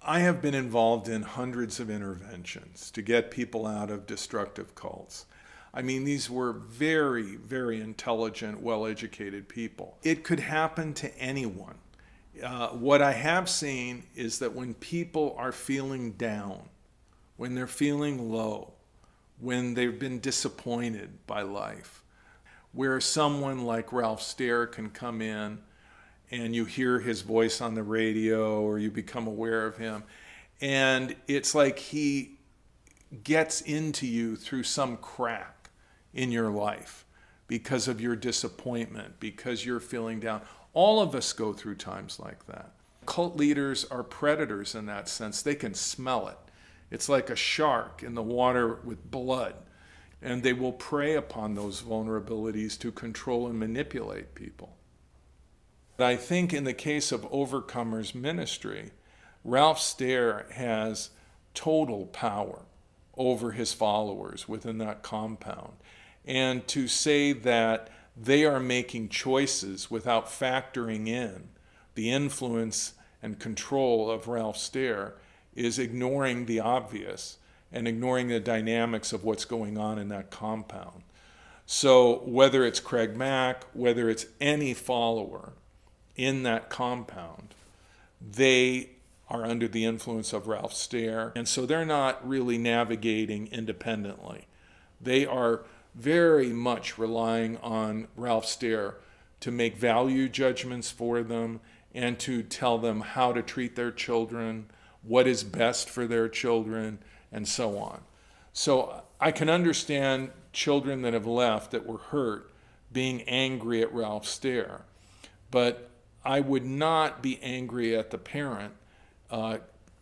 I have been involved in hundreds of interventions to get people out of destructive cults. I mean, these were very, very intelligent, well-educated people. It could happen to anyone. What I have seen is that when people are feeling down, when they're feeling low, when they've been disappointed by life, where someone like Ralph Stair can come in and you hear his voice on the radio or you become aware of him, and it's like he gets into you through some crack in your life because of your disappointment, because you're feeling down. All of us go through times like that. Cult leaders are predators in that sense. They can smell it. It's like a shark in the water with blood, and they will prey upon those vulnerabilities to control and manipulate people. But I think in the case of Overcomers Ministry, Ralph Stair has total power over his followers within that compound. And to say that they are making choices without factoring in the influence and control of Ralph Stair is ignoring the obvious and ignoring the dynamics of what's going on in that compound. So whether it's Craig Mack, whether it's any follower in that compound, they are under the influence of Ralph Stair, and so they're not really navigating independently. They are very much relying on Ralph Stair to make value judgments for them and to tell them how to treat their children, what is best for their children, and so on. So I can understand children that have left that were hurt being angry at Ralph Stair, but I would not be angry at the parent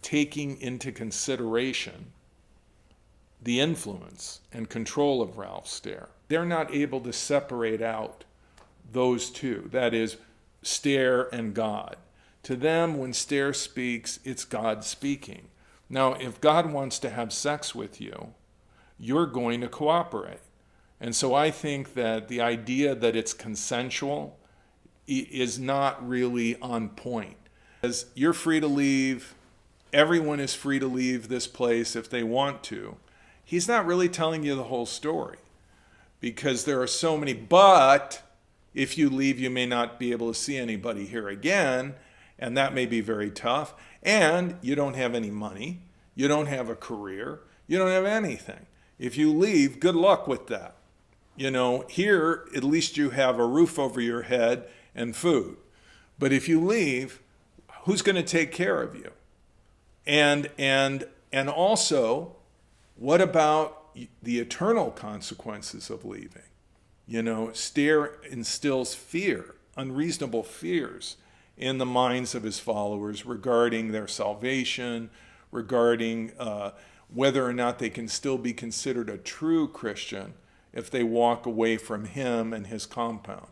taking into consideration the influence and control of Ralph Stair. They're not able to separate out those two, that is, Stair and God. To them, when Stair speaks, it's God speaking. Now, if God wants to have sex with you, you're going to cooperate. And so I think that the idea that it's consensual is not really on point. As you're free to leave, everyone is free to leave this place if they want to. He's not really telling you the whole story because there are so many, but if you leave, you may not be able to see anybody here again, and that may be very tough, and you don't have any money, you don't have a career, you don't have anything. If you leave, good luck with that. You know, here, at least you have a roof over your head and food. But if you leave, who's going to take care of you? And also, what about the eternal consequences of leaving? You know, Stair instills fear, unreasonable fears in the minds of his followers regarding their salvation, regarding whether or not they can still be considered a true Christian if they walk away from him and his compound.